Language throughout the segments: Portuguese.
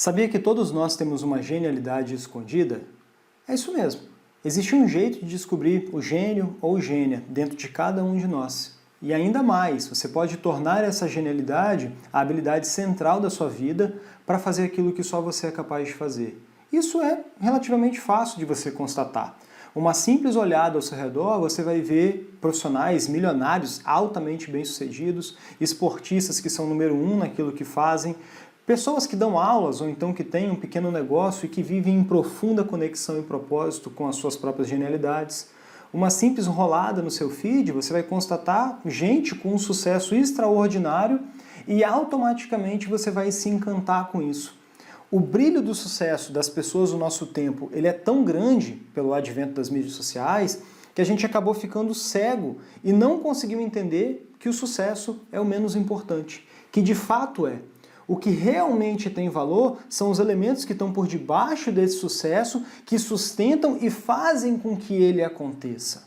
Sabia que todos nós temos uma genialidade escondida? É isso mesmo. Existe um jeito de descobrir o gênio ou gênia dentro de cada um de nós. E ainda mais, você pode tornar essa genialidade a habilidade central da sua vida para fazer aquilo que só você é capaz de fazer. Isso é relativamente fácil de você constatar. Uma simples olhada ao seu redor, você vai ver profissionais milionários altamente bem-sucedidos, esportistas que são número 1 naquilo que fazem, pessoas que dão aulas ou então que têm um pequeno negócio e que vivem em profunda conexão e propósito com as suas próprias genialidades. Uma simples rolada no seu feed, você vai constatar gente com um sucesso extraordinário e automaticamente você vai se encantar com isso. O brilho do sucesso das pessoas no nosso tempo, ele é tão grande pelo advento das mídias sociais que a gente acabou ficando cego e não conseguiu entender que o sucesso é o menos importante, que de fato é. O que realmente tem valor são os elementos que estão por debaixo desse sucesso, que sustentam e fazem com que ele aconteça.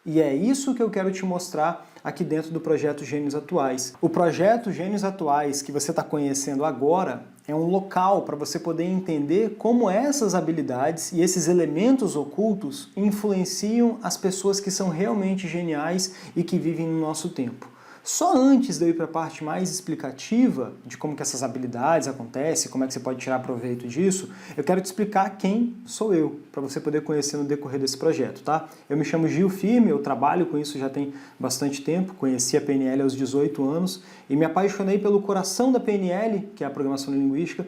E é isso que eu quero te mostrar aqui dentro do Projeto Gênios Atuais. O Projeto Gênios Atuais, que você está conhecendo agora, é um local para você poder entender como essas habilidades e esses elementos ocultos influenciam as pessoas que são realmente geniais e que vivem no nosso tempo. Só antes de eu ir para a parte mais explicativa de como que essas habilidades acontecem, como é que você pode tirar proveito disso, eu quero te explicar quem sou eu, para você poder conhecer no decorrer desse projeto, tá? Eu me chamo Gil Firme, eu trabalho com isso já tem bastante tempo, conheci a PNL aos 18 anos e me apaixonei pelo coração da PNL, que é a programação linguística,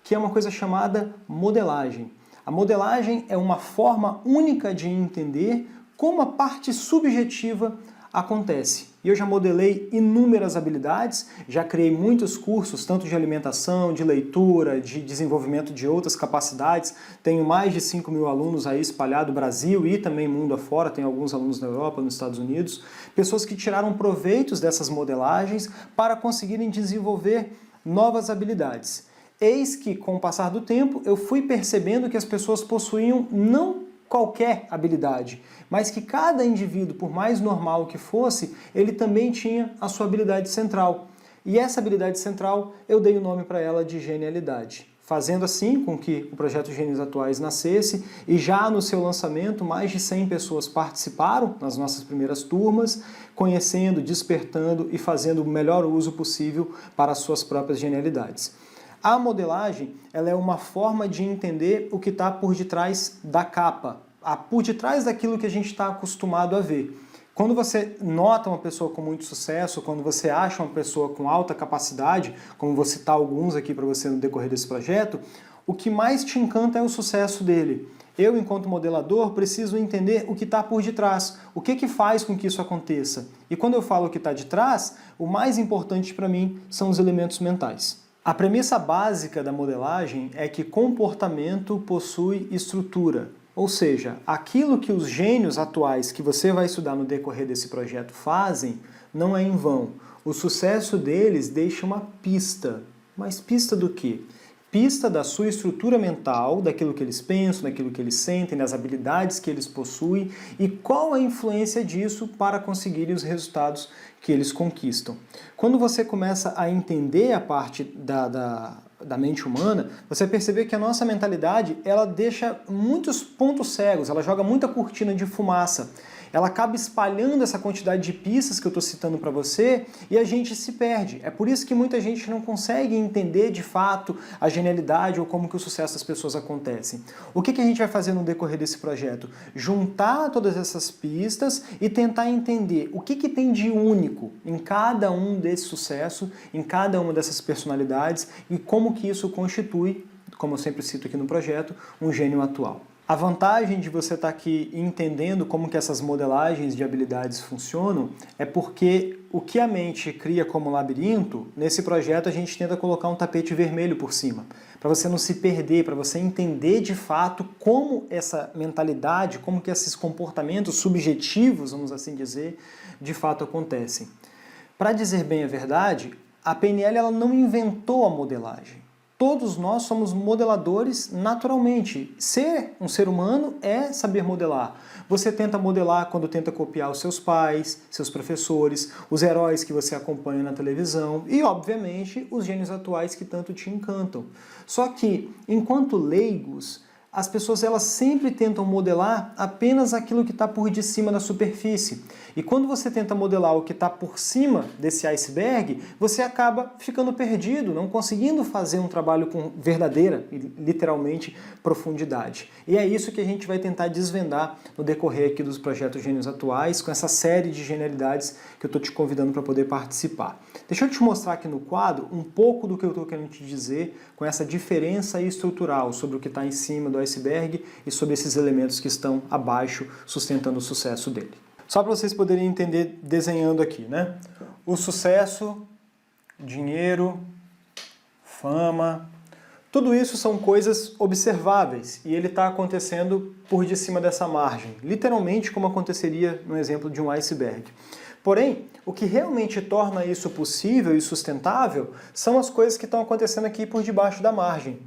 que é uma coisa chamada modelagem. A modelagem é uma forma única de entender como a parte subjetiva acontece. E eu já modelei inúmeras habilidades, já criei muitos cursos, tanto de alimentação, de leitura, de desenvolvimento de outras capacidades. Tenho mais de 5.000 alunos aí espalhados no Brasil e também mundo afora, tenho alguns alunos na Europa, nos Estados Unidos. Pessoas que tiraram proveitos dessas modelagens para conseguirem desenvolver novas habilidades. Eis que, com o passar do tempo, eu fui percebendo que as pessoas possuíam não qualquer habilidade, mas que cada indivíduo, por mais normal que fosse, ele também tinha a sua habilidade central. E essa habilidade central, eu dei o nome para ela de genialidade. Fazendo assim com que o Projeto Gênios Atuais nascesse e já no seu lançamento mais de 100 pessoas participaram nas nossas primeiras turmas, conhecendo, despertando e fazendo o melhor uso possível para as suas próprias genialidades. A modelagem, ela é uma forma de entender o que está por detrás da capa, por detrás daquilo que a gente está acostumado a ver. Quando você nota uma pessoa com muito sucesso, quando você acha uma pessoa com alta capacidade, como vou citar alguns aqui para você no decorrer desse projeto, o que mais te encanta é o sucesso dele. Eu, enquanto modelador, preciso entender o que está por detrás, o que faz com que isso aconteça. E quando eu falo o que está de trás, o mais importante para mim são os elementos mentais. A premissa básica da modelagem é que comportamento possui estrutura, ou seja, aquilo que os gênios atuais que você vai estudar no decorrer desse projeto fazem não é em vão. O sucesso deles deixa uma pista. Mas pista do quê? Pista da sua estrutura mental, daquilo que eles pensam, daquilo que eles sentem, das habilidades que eles possuem e qual a influência disso para conseguirem os resultados que eles conquistam. Quando você começa a entender a parte da mente humana, você vai perceber que a nossa mentalidade ela deixa muitos pontos cegos, ela joga muita cortina de fumaça. Ela acaba espalhando essa quantidade de pistas que eu estou citando para você e a gente se perde. É por isso que muita gente não consegue entender de fato a genialidade ou como que o sucesso das pessoas acontece. O que a gente vai fazer no decorrer desse projeto? Juntar todas essas pistas e tentar entender o que tem de único em cada um desse sucesso, em cada uma dessas personalidades e como que isso constitui, como eu sempre cito aqui no projeto, um gênio atual. A vantagem de você estar aqui entendendo como que essas modelagens de habilidades funcionam é porque o que a mente cria como labirinto, nesse projeto a gente tenta colocar um tapete vermelho por cima, para você não se perder, para você entender de fato como essa mentalidade, como que esses comportamentos subjetivos, vamos assim dizer, de fato acontecem. Para dizer bem a verdade, a PNL ela não inventou a modelagem. Todos nós somos modeladores naturalmente. Ser um ser humano é saber modelar. Você tenta modelar quando tenta copiar os seus pais, seus professores, os heróis que você acompanha na televisão e, obviamente, os gênios atuais que tanto te encantam. Só que, enquanto leigos, as pessoas elas sempre tentam modelar apenas aquilo que está por de cima da superfície. E quando você tenta modelar o que está por cima desse iceberg, você acaba ficando perdido, não conseguindo fazer um trabalho com verdadeira e literalmente profundidade. E é isso que a gente vai tentar desvendar no decorrer aqui dos projetos Gênios Atuais, com essa série de genialidades que eu estou te convidando para poder participar. Deixa eu te mostrar aqui no quadro um pouco do que eu estou querendo te dizer com essa diferença estrutural sobre o que está em cima do iceberg e sobre esses elementos que estão abaixo sustentando o sucesso dele. Só para vocês poderem entender desenhando aqui, né? O sucesso, dinheiro, fama, tudo isso são coisas observáveis e ele está acontecendo por de cima dessa margem, literalmente como aconteceria no exemplo de um iceberg. Porém, o que realmente torna isso possível e sustentável são as coisas que estão acontecendo aqui por debaixo da margem.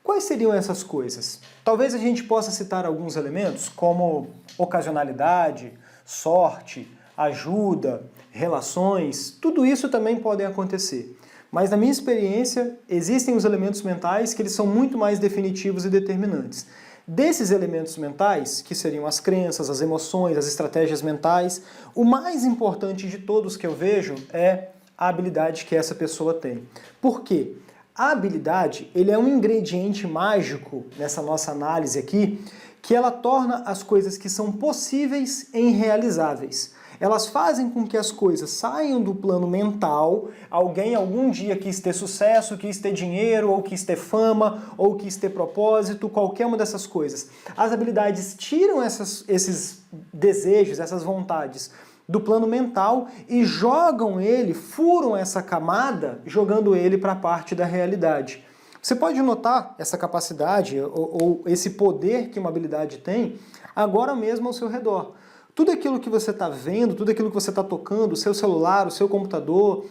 Quais seriam essas coisas? Talvez a gente possa citar alguns elementos como ocasionalidade, sorte, ajuda, relações, tudo isso também podem acontecer. Mas na minha experiência, existem os elementos mentais que eles são muito mais definitivos e determinantes. Desses elementos mentais, que seriam as crenças, as emoções, as estratégias mentais, o mais importante de todos que eu vejo é a habilidade que essa pessoa tem. Por quê? A habilidade, ele é um ingrediente mágico nessa nossa análise aqui, que ela torna as coisas que são possíveis em realizáveis. Elas fazem com que as coisas saiam do plano mental, alguém algum dia quis ter sucesso, quis ter dinheiro, ou quis ter fama, ou quis ter propósito, qualquer uma dessas coisas. As habilidades tiram esses desejos, essas vontades do plano mental e jogam ele, furam essa camada, jogando ele para a parte da realidade. Você pode notar essa capacidade ou esse poder que uma habilidade tem agora mesmo ao seu redor. Tudo aquilo que você está vendo, tudo aquilo que você está tocando, o seu celular, o seu computador,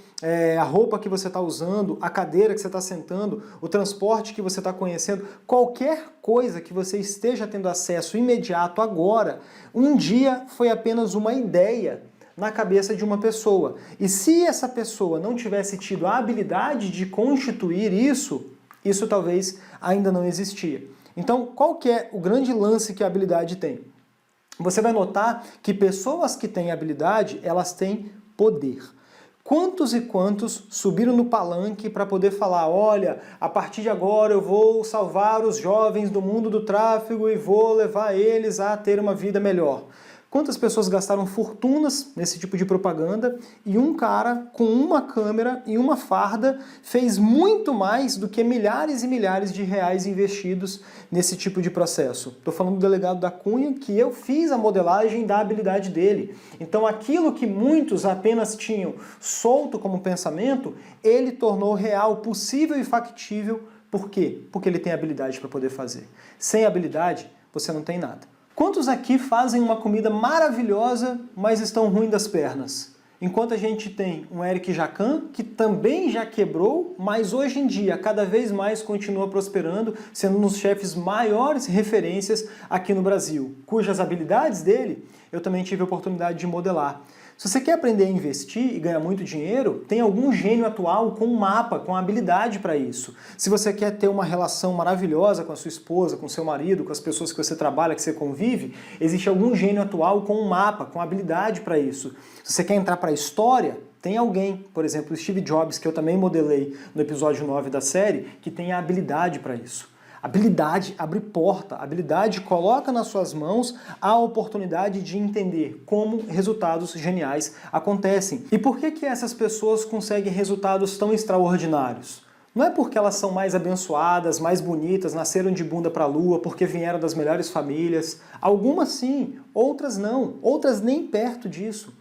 a roupa que você está usando, a cadeira que você está sentando, o transporte que você está conhecendo, qualquer coisa que você esteja tendo acesso imediato agora, um dia foi apenas uma ideia na cabeça de uma pessoa. E se essa pessoa não tivesse tido a habilidade de constituir isso talvez ainda não existia. Então, qual que é o grande lance que a habilidade tem? Você vai notar que pessoas que têm habilidade, elas têm poder. Quantos e quantos subiram no palanque para poder falar, olha, a partir de agora eu vou salvar os jovens do mundo do tráfigo e vou levar eles a ter uma vida melhor? Quantas pessoas gastaram fortunas nesse tipo de propaganda e um cara com uma câmera e uma farda fez muito mais do que milhares e milhares de reais investidos nesse tipo de processo? Estou falando do delegado da Cunha, que eu fiz a modelagem da habilidade dele. Então aquilo que muitos apenas tinham solto como pensamento, ele tornou real, possível e factível. Por quê? Porque ele tem habilidade para poder fazer. Sem habilidade, você não tem nada. Quantos aqui fazem uma comida maravilhosa, mas estão ruins das pernas? Enquanto a gente tem um Eric Jacan, que também já quebrou, mas hoje em dia cada vez mais continua prosperando, sendo um dos chefes maiores referências aqui no Brasil, cujas habilidades dele eu também tive a oportunidade de modelar. Se você quer aprender a investir e ganhar muito dinheiro, tem algum gênio atual com um mapa, com habilidade para isso. Se você quer ter uma relação maravilhosa com a sua esposa, com o seu marido, com as pessoas que você trabalha, que você convive, existe algum gênio atual com um mapa, com habilidade para isso. Se você quer entrar para a história, tem alguém, por exemplo, Steve Jobs, que eu também modelei no episódio 9 da série, que tem a habilidade para isso. Habilidade abre porta, habilidade coloca nas suas mãos a oportunidade de entender como resultados geniais acontecem. E por que essas pessoas conseguem resultados tão extraordinários? Não é porque elas são mais abençoadas, mais bonitas, nasceram de bunda para a lua, porque vieram das melhores famílias. Algumas sim, outras não, outras nem perto disso.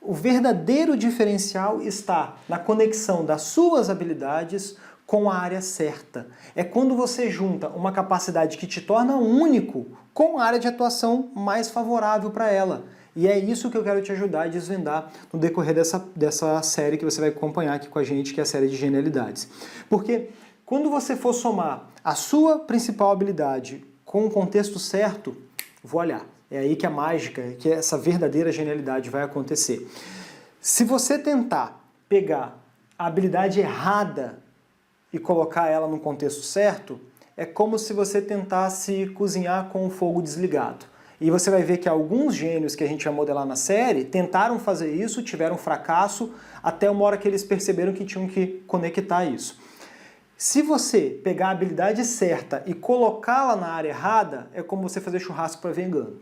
O verdadeiro diferencial está na conexão das suas habilidades com a área certa. É quando você junta uma capacidade que te torna único com a área de atuação mais favorável para ela. E é isso que eu quero te ajudar a desvendar no decorrer dessa série que você vai acompanhar aqui com a gente, que é a série de genialidades. Porque Quando você for somar a sua principal habilidade com o contexto certo, voilà, é aí que a mágica, que essa verdadeira genialidade vai acontecer. Se você tentar pegar a habilidade errada e colocar ela no contexto certo, é como se você tentasse cozinhar com o fogo desligado. E você vai ver que alguns gênios que a gente vai modelar na série tentaram fazer isso, tiveram fracasso, até uma hora que eles perceberam que tinham que conectar isso. Se você pegar a habilidade certa e colocá-la na área errada, é como você fazer churrasco para vegano.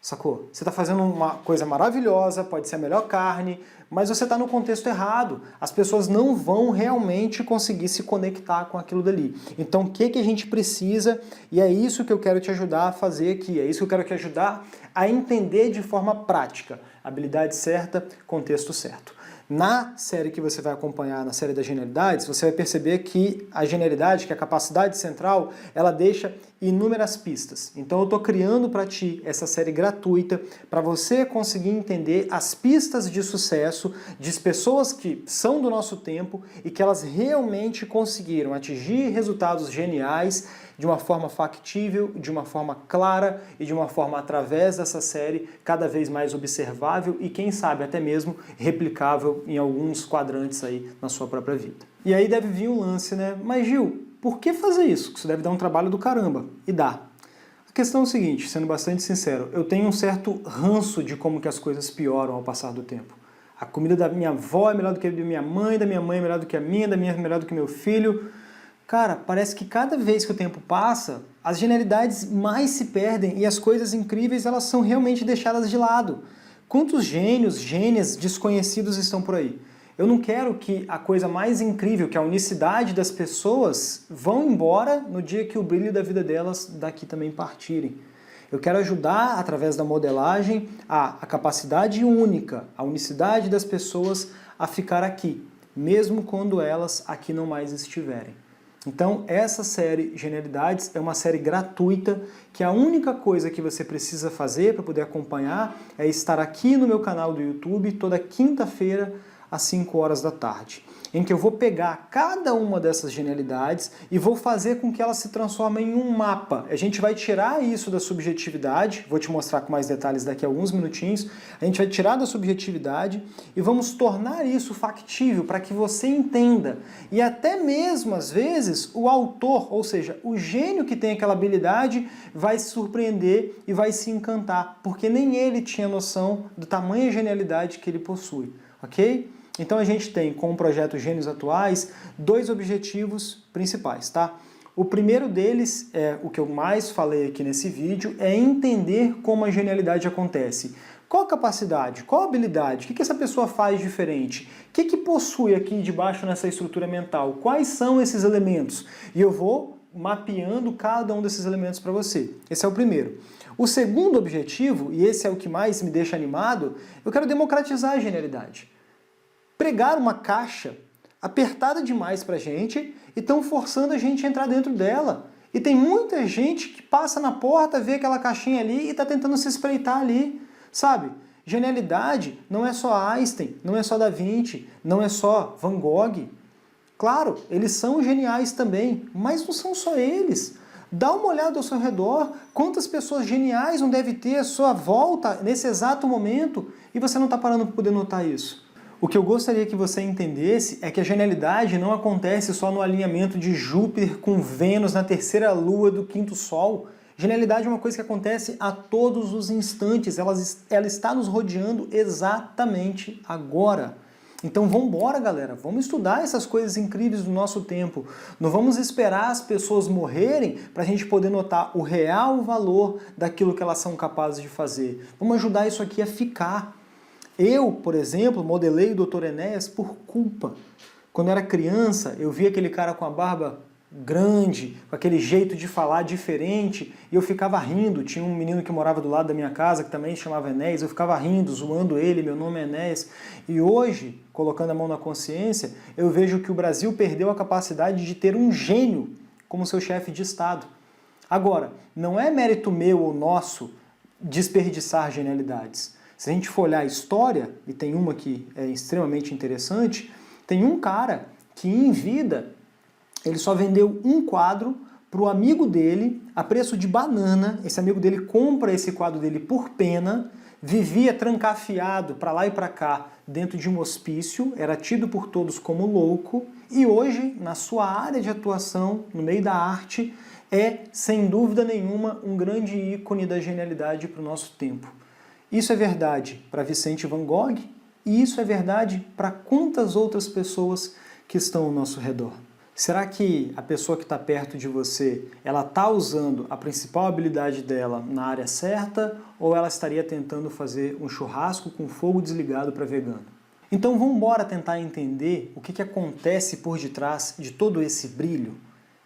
Sacou? Você está fazendo uma coisa maravilhosa, pode ser a melhor carne, mas você está no contexto errado. As pessoas não vão realmente conseguir se conectar com aquilo dali. Então o que a gente precisa, e é isso que eu quero te ajudar a fazer aqui, é isso que eu quero te ajudar a entender de forma prática. Habilidade certa, contexto certo. Na série que você vai acompanhar, na série das genialidades, você vai perceber que a genialidade, que é a capacidade central, ela deixa inúmeras pistas. Então eu estou criando para ti essa série gratuita para você conseguir entender as pistas de sucesso de pessoas que são do nosso tempo e que elas realmente conseguiram atingir resultados geniais de uma forma factível, de uma forma clara e de uma forma através dessa série cada vez mais observável e quem sabe até mesmo replicável em alguns quadrantes aí na sua própria vida. E aí deve vir um lance, né? Mas Gil, por que fazer isso? Isso deve dar um trabalho do caramba. E dá. A questão é o seguinte, sendo bastante sincero, eu tenho um certo ranço de como que as coisas pioram ao passar do tempo. A comida da minha avó é melhor do que a da minha mãe é melhor do que a minha, da minha é melhor do que meu filho. Cara, parece que cada vez que o tempo passa, as genialidades mais se perdem e as coisas incríveis elas são realmente deixadas de lado. Quantos gênios, gênias desconhecidos estão por aí? Eu não quero que a coisa mais incrível, que a unicidade das pessoas, vão embora no dia que o brilho da vida delas daqui também partirem. Eu quero ajudar, através da modelagem, a capacidade única, a unicidade das pessoas a ficar aqui, mesmo quando elas aqui não mais estiverem. Então, essa série Genialidades é uma série gratuita que a única coisa que você precisa fazer para poder acompanhar é estar aqui no meu canal do YouTube toda quinta-feira às 5 horas da tarde, em que eu vou pegar cada uma dessas genialidades e vou fazer com que elas se transformem em um mapa. A gente vai tirar isso da subjetividade, vou te mostrar com mais detalhes daqui a alguns minutinhos, a gente vai tirar da subjetividade e vamos tornar isso factível para que você entenda. E até mesmo, às vezes, o autor, ou seja, o gênio que tem aquela habilidade, vai se surpreender e vai se encantar, porque nem ele tinha noção do tamanho e genialidade que ele possui, ok? Então a gente tem, com o projeto Gênios Atuais, 2 objetivos principais, tá? O primeiro deles, o que eu mais falei aqui nesse vídeo, é entender como a genialidade acontece. Qual a capacidade, qual a habilidade, o que essa pessoa faz diferente? O que possui aqui debaixo nessa estrutura mental? Quais são esses elementos? E eu vou mapeando cada um desses elementos para você. Esse é o primeiro. O segundo objetivo, e esse é o que mais me deixa animado, eu quero democratizar a genialidade. Pregar uma caixa apertada demais pra gente e estão forçando a gente a entrar dentro dela. E tem muita gente que passa na porta, vê aquela caixinha ali e está tentando se espreitar ali, sabe? Genialidade não é só Einstein, não é só Da Vinci, não é só Van Gogh. Claro, eles são geniais também, mas não são só eles. Dá uma olhada ao seu redor, quantas pessoas geniais não deve ter à sua volta nesse exato momento e você não está parando para poder notar isso. O que eu gostaria que você entendesse é que a genialidade não acontece só no alinhamento de Júpiter com Vênus na terceira lua do quinto sol. Genialidade é uma coisa que acontece a todos os instantes, ela está nos rodeando exatamente agora. Então vamos embora, galera, vamos estudar essas coisas incríveis do nosso tempo. Não vamos esperar as pessoas morrerem para a gente poder notar o real valor daquilo que elas são capazes de fazer. Vamos ajudar isso aqui a ficar. Eu, por exemplo, modelei o Dr. Enéas por culpa. Quando eu era criança, eu via aquele cara com a barba grande, com aquele jeito de falar diferente, e eu ficava rindo. Tinha um menino que morava do lado da minha casa, que também se chamava Enéas, eu ficava rindo, zoando ele, meu nome é Enéas. E hoje, colocando a mão na consciência, eu vejo que o Brasil perdeu a capacidade de ter um gênio como seu chefe de Estado. Agora, não é mérito meu ou nosso desperdiçar genialidades. Se a gente for olhar a história, e tem uma que é extremamente interessante, tem um cara que em vida ele só vendeu um quadro para o amigo dele a preço de banana. Esse amigo dele compra esse quadro dele por pena, vivia trancafiado para lá e para cá dentro de um hospício, era tido por todos como louco, e hoje, na sua área de atuação, no meio da arte, é, sem dúvida nenhuma, um grande ícone da genialidade para o nosso tempo. Isso é verdade para Vicente Van Gogh, e isso é verdade para quantas outras pessoas que estão ao nosso redor. Será que a pessoa que está perto de você, ela está usando a principal habilidade dela na área certa, ou ela estaria tentando fazer um churrasco com fogo desligado para vegano? Então vamos embora tentar entender o que acontece por detrás de todo esse brilho.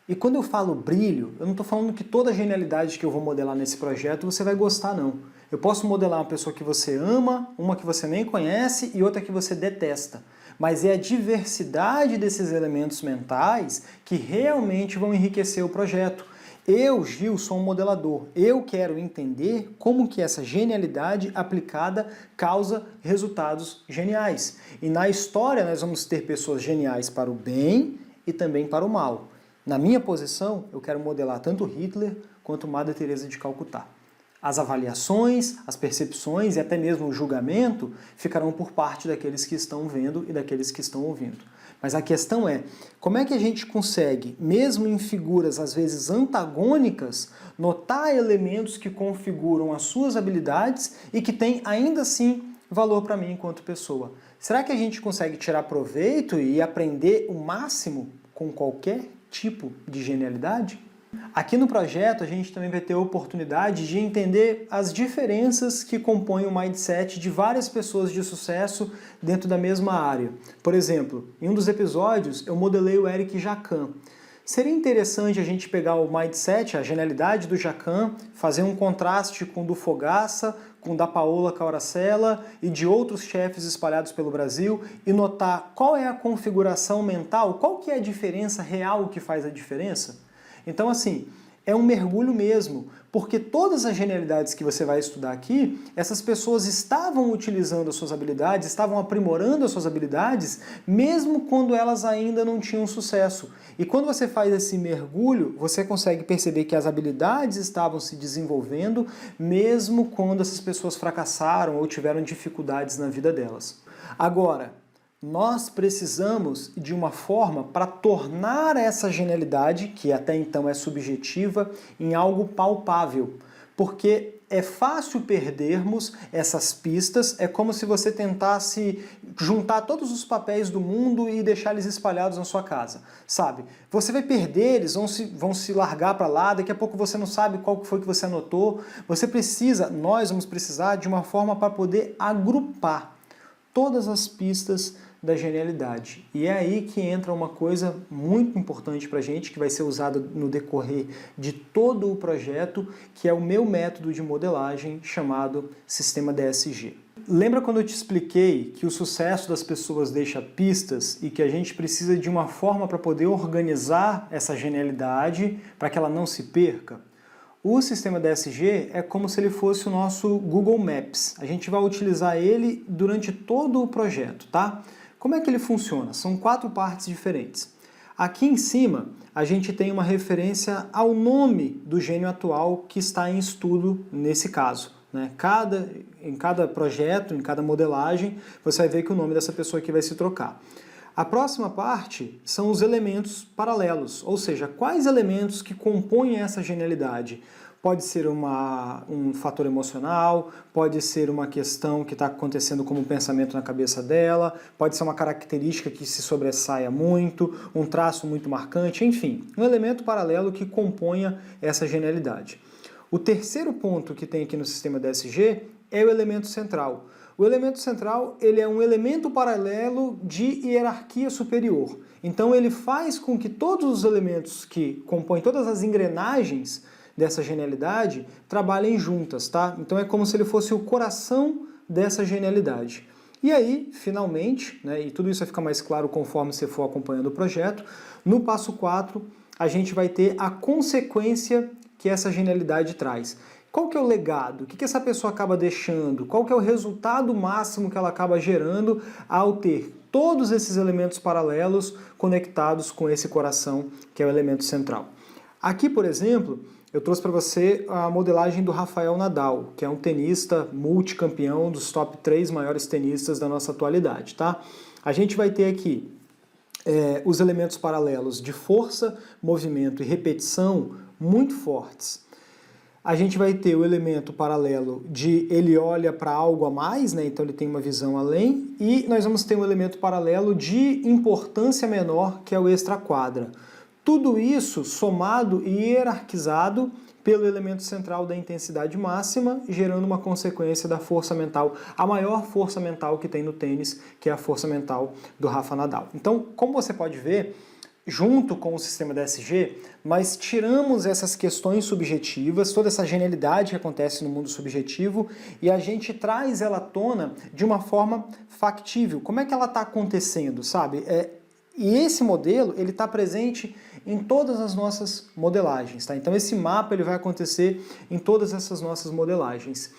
E quando eu falo brilho, eu não estou falando que toda a genialidade que eu vou modelar nesse projeto você vai gostar, não. Eu posso modelar uma pessoa que você ama, uma que você nem conhece e outra que você detesta. Mas é a diversidade desses elementos mentais que realmente vão enriquecer o projeto. Eu, Gil, sou um modelador. Eu quero entender como que essa genialidade aplicada causa resultados geniais. E na história nós vamos ter pessoas geniais para o bem e também para o mal. Na minha posição, eu quero modelar tanto Hitler quanto Madre Teresa de Calcutá. As avaliações, as percepções e até mesmo o julgamento ficarão por parte daqueles que estão vendo e daqueles que estão ouvindo. Mas a questão é, como é que a gente consegue, mesmo em figuras às vezes antagônicas, notar elementos que configuram as suas habilidades e que têm ainda assim valor para mim enquanto pessoa? Será que a gente consegue tirar proveito e aprender o máximo com qualquer tipo de genialidade? Aqui no projeto a gente também vai ter a oportunidade de entender as diferenças que compõem o mindset de várias pessoas de sucesso dentro da mesma área. Por exemplo, em um dos episódios eu modelei o Eric Jacan. Seria interessante a gente pegar o mindset, a genialidade do Jacan, fazer um contraste com o do Fogaça, com o da Paola Caoracella e de outros chefes espalhados pelo Brasil e notar qual é a configuração mental, qual que é a diferença real que faz a diferença. Então, assim, é um mergulho mesmo, porque todas as genialidades que você vai estudar aqui, essas pessoas estavam utilizando as suas habilidades, estavam aprimorando as suas habilidades, mesmo quando elas ainda não tinham sucesso. E quando você faz esse mergulho, você consegue perceber que as habilidades estavam se desenvolvendo, mesmo quando essas pessoas fracassaram ou tiveram dificuldades na vida delas. Agora, nós precisamos de uma forma para tornar essa genialidade, que até então é subjetiva, em algo palpável. Porque é fácil perdermos essas pistas, é como se você tentasse juntar todos os papéis do mundo e deixar eles espalhados na sua casa, sabe? Você vai perder, eles vão se largar para lá, daqui a pouco você não sabe qual foi que você anotou. Nós vamos precisar de uma forma para poder agrupar todas as pistas da genialidade. E é aí que entra uma coisa muito importante para a gente, que vai ser usada no decorrer de todo o projeto, que é o meu método de modelagem chamado Sistema DSG. Lembra quando eu te expliquei que o sucesso das pessoas deixa pistas e que a gente precisa de uma forma para poder organizar essa genialidade para que ela não se perca? O sistema DSG é como se ele fosse o nosso Google Maps. A gente vai utilizar ele durante todo o projeto, tá? Como é que ele funciona? São 4 partes diferentes. Aqui em cima, a gente tem uma referência ao nome do gênio atual que está em estudo nesse caso, né? Em cada projeto, em cada modelagem, você vai ver que o nome dessa pessoa aqui vai se trocar. A próxima parte são os elementos paralelos, ou seja, quais elementos que compõem essa genialidade. Pode ser um fator emocional, pode ser uma questão que está acontecendo como um pensamento na cabeça dela, pode ser uma característica que se sobressaia muito, um traço muito marcante, enfim, um elemento paralelo que componha essa genialidade. O terceiro ponto que tem aqui no sistema DSG é o elemento central. O elemento central ele é um elemento paralelo de hierarquia superior. Então ele faz com que todos os elementos que compõem todas as engrenagens dessa genialidade trabalhem juntas, tá? Então é como se ele fosse o coração dessa genialidade. E aí, finalmente, né, e tudo isso vai ficar mais claro conforme você for acompanhando o projeto, no passo 4 a gente vai ter a consequência que essa genialidade traz, Qual que é o legado? O que essa pessoa acaba deixando? Qual que é o resultado máximo que ela acaba gerando ao ter todos esses elementos paralelos conectados com esse coração, que é o elemento central? Aqui, por exemplo, eu trouxe para você a modelagem do Rafael Nadal, que é um tenista multicampeão dos top 3 maiores tenistas da nossa atualidade, tá? A gente vai ter aqui os elementos paralelos de força, movimento e repetição muito fortes. A gente vai ter o elemento paralelo de ele olha para algo a mais, né? Então ele tem uma visão além, e nós vamos ter um elemento paralelo de importância menor, que é o extraquadra. Tudo isso somado e hierarquizado pelo elemento central da intensidade máxima, gerando uma consequência da força mental, a maior força mental que tem no tênis, que é a força mental do Rafa Nadal. Então, como você pode ver, junto com o sistema DSG, nós tiramos essas questões subjetivas, toda essa genialidade que acontece no mundo subjetivo, e a gente traz ela à tona de uma forma factível. Como é que ela está acontecendo, sabe? E esse modelo, ele está presente em todas as nossas modelagens, tá? Então esse mapa ele vai acontecer em todas essas nossas modelagens.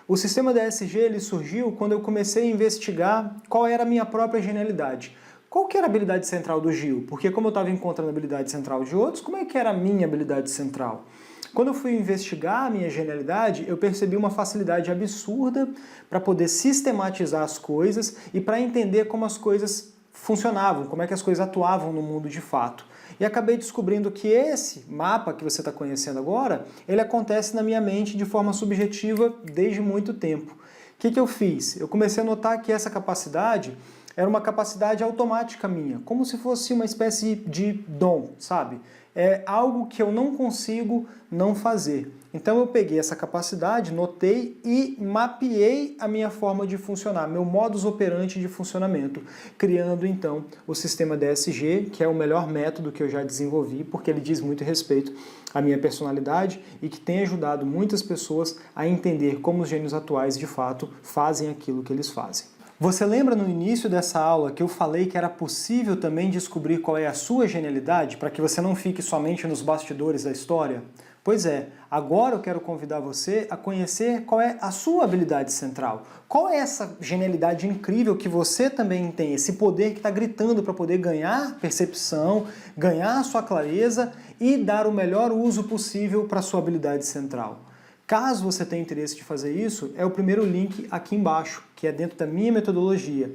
O sistema DSG ele surgiu quando eu comecei a investigar qual era a minha própria genialidade. Qual que era a habilidade central do Gil? Porque como eu estava encontrando a habilidade central de outros, como é que era a minha habilidade central? Quando eu fui investigar a minha genialidade, eu percebi uma facilidade absurda para poder sistematizar as coisas e para entender como as coisas funcionavam, como é que as coisas atuavam no mundo de fato. E acabei descobrindo que esse mapa que você está conhecendo agora, ele acontece na minha mente de forma subjetiva desde muito tempo. O que eu fiz? Eu comecei a notar que essa capacidade era uma capacidade automática minha, como se fosse uma espécie de dom, sabe? É algo que eu não consigo não fazer. Então eu peguei essa capacidade, notei e mapeei a minha forma de funcionar, meu modus operandi de funcionamento, criando então o sistema DSG, que é o melhor método que eu já desenvolvi, porque ele diz muito respeito à minha personalidade e que tem ajudado muitas pessoas a entender como os gênios atuais de fato fazem aquilo que eles fazem. Você lembra no início dessa aula que eu falei que era possível também descobrir qual é a sua genialidade, para que você não fique somente nos bastidores da história? Pois é, agora eu quero convidar você a conhecer qual é a sua habilidade central. Qual é essa genialidade incrível que você também tem, esse poder que está gritando para poder ganhar percepção, ganhar a sua clareza e dar o melhor uso possível para a sua habilidade central. Caso você tenha interesse de fazer isso, é o primeiro link aqui embaixo, que é dentro da minha metodologia.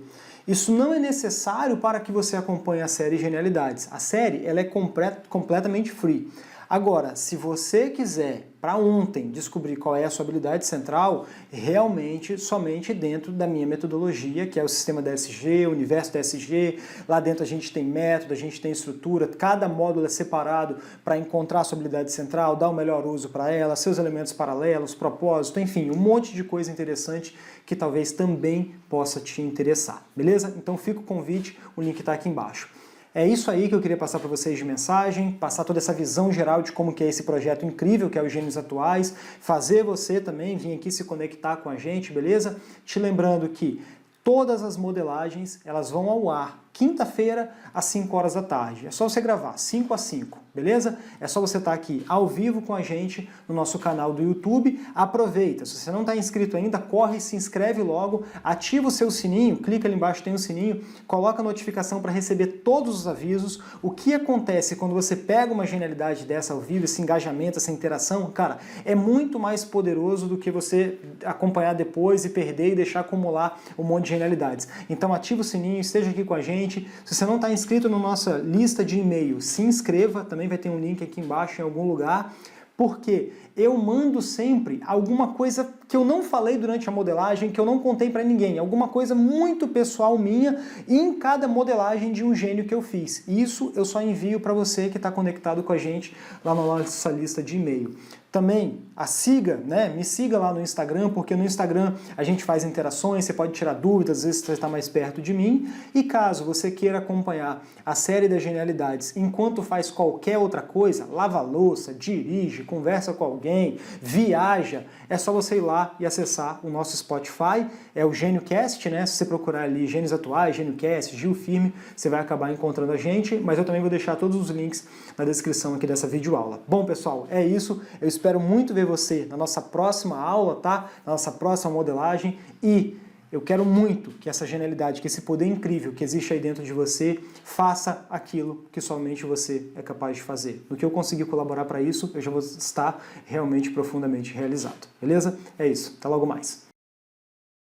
Isso não é necessário para que você acompanhe a série Genialidades. A série ela é completamente free. Agora, se você quiser, para ontem, descobrir qual é a sua habilidade central, realmente, somente dentro da minha metodologia, que é o sistema DSG, o universo DSG, lá dentro a gente tem método, a gente tem estrutura, cada módulo é separado para encontrar a sua habilidade central, dar o melhor uso para ela, seus elementos paralelos, propósito, enfim, um monte de coisa interessante que talvez também possa te interessar, beleza? Então fica o convite, o link está aqui embaixo. É isso aí que eu queria passar para vocês de mensagem, passar toda essa visão geral de como que é esse projeto incrível que é os Gênios Atuais, fazer você também vir aqui se conectar com a gente, beleza? Te lembrando que todas as modelagens elas vão ao ar quinta-feira às 5 horas da tarde. É só você gravar, 5 às 5, beleza? É só você estar aqui ao vivo com a gente no nosso canal do YouTube. Aproveita, se você não está inscrito ainda, corre, se inscreve logo, ativa o seu sininho, clica ali embaixo, tem um sininho, coloca a notificação para receber todos os avisos. O que acontece quando você pega uma genialidade dessa ao vivo, esse engajamento, essa interação, cara, é muito mais poderoso do que você acompanhar depois e perder e deixar acumular um monte de genialidades. Então ativa o sininho, esteja aqui com a gente. Se você não está inscrito na nossa lista de e-mail, se inscreva, também vai ter um link aqui embaixo em algum lugar, porque eu mando sempre alguma coisa que eu não falei durante a modelagem, que eu não contei para ninguém, alguma coisa muito pessoal minha em cada modelagem de um gênio que eu fiz. Isso eu só envio para você que está conectado com a gente lá na nossa lista de e-mail. Também me siga lá no Instagram, porque no Instagram a gente faz interações, você pode tirar dúvidas, às vezes você está mais perto de mim. E caso você queira acompanhar a série das genialidades enquanto faz qualquer outra coisa, lava a louça, dirige, conversa com alguém, viaja, é só você ir lá e acessar o nosso Spotify, é o GênioCast, né? Se você procurar ali Gênios Atuais, GênioCast, Gil Firme, você vai acabar encontrando a gente, mas eu também vou deixar todos os links na descrição aqui dessa videoaula. Bom, pessoal, é isso. Eu espero espero muito ver você na nossa próxima aula, tá? Na nossa próxima modelagem, e eu quero muito que essa genialidade, que esse poder incrível que existe aí dentro de você, faça aquilo que somente você é capaz de fazer. No que eu conseguir colaborar para isso, eu já vou estar realmente profundamente realizado. Beleza? É isso. Até logo mais.